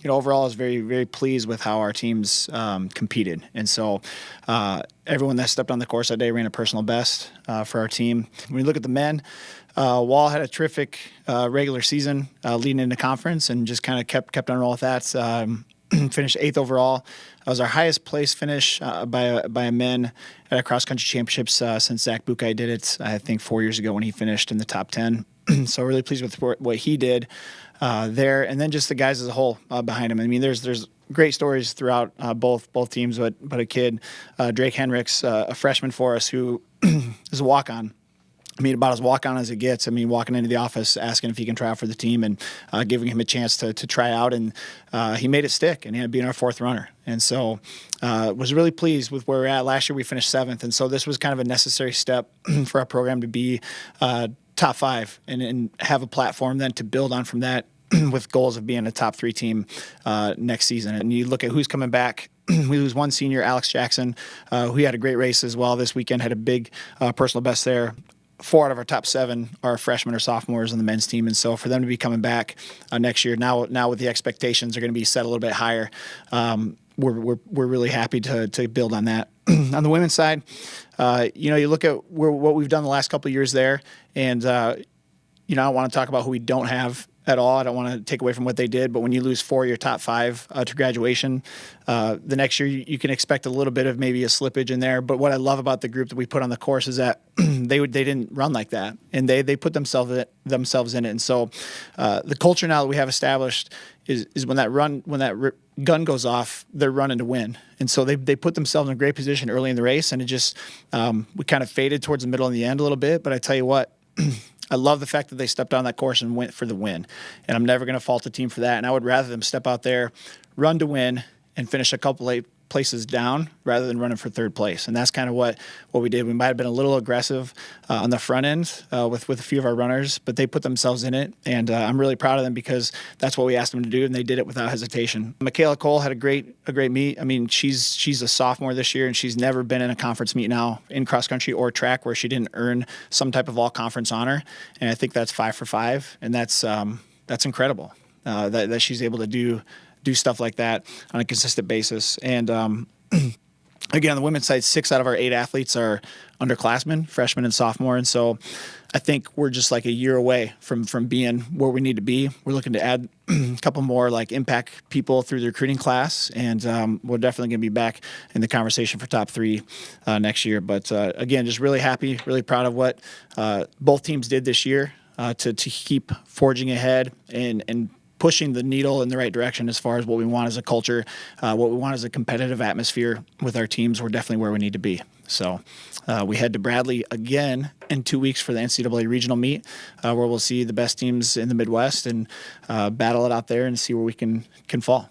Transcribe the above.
overall, I was very, very pleased with how our teams competed. And so everyone that stepped on the course that day ran a personal best for our team. When you look at the men, Wall had a terrific regular season leading into conference and just kind of kept on roll with that. Finished 8th overall. That was our highest place finish by a men at a cross-country championships since Zach Bukai did it, I think, 4 years ago when he finished in the top 10. So really pleased with what he did there. And then just the guys as a whole behind him. I mean, there's great stories throughout both teams, but a kid, Drake Henricks, a freshman for us who is a walk-on. I mean, about as walk-on as it gets. I mean, walking into the office, asking if he can try out for the team and giving him a chance to try out. And he made it stick, and he ended up being our 4th runner. And so was really pleased with where we're at. Last year we finished 7th, and so this was kind of a necessary step for our program to be top 5 and have a platform then to build on from that with goals of being a top 3 team next season. And you look at who's coming back. We lose one senior, Alex Jackson, who had a great race as well this weekend, had a big personal best there. 4 out of our top 7 are freshmen or sophomores on the men's team, and so for them to be coming back next year, now with the expectations are going to be set a little bit higher, we're really happy to build on that. On the women's side, you look at what we've done the last couple of years there, and I don't want to talk about who we don't have at all. I don't want to take away from what they did, but when you lose 4 of your top 5 to graduation, the next year you can expect a little bit of maybe a slippage in there. But what I love about the group that we put on the course is that they didn't run like that, and they put themselves in it. And so the culture now that we have established is when that gun goes off, they're running to win. And so they put themselves in a great position early in the race, and it just we kind of faded towards the middle and the end a little bit. But I tell you what. I love the fact that they stepped on that course and went for the win. And I'm never going to fault the team for that. And I would rather them step out there, run to win, and finish a couple of places down rather than running for 3rd place. And that's kind of what we did. We might have been a little aggressive on the front end with a few of our runners, but they put themselves in it. And I'm really proud of them because that's what we asked them to do, and they did it without hesitation. Michaela Cole had a great meet. I mean, she's a sophomore this year, and she's never been in a conference meet now in cross country or track where she didn't earn some type of all conference honor. And I think that's 5 for 5, and that's incredible that she's able to do stuff like that on a consistent basis. And again, on the women's side, 6 out of our 8 athletes are underclassmen, freshmen and sophomore. And so I think we're just like a year away from being where we need to be. We're looking to add a couple more like impact people through the recruiting class. And we're definitely going to be back in the conversation for top 3 next year. But again, just really happy, really proud of what both teams did this year to keep forging ahead and pushing the needle in the right direction as far as what we want as a culture, what we want as a competitive atmosphere with our teams. We're definitely where we need to be. So we head to Bradley again in 2 weeks for the NCAA regional meet, where we'll see the best teams in the Midwest and battle it out there and see where we can fall.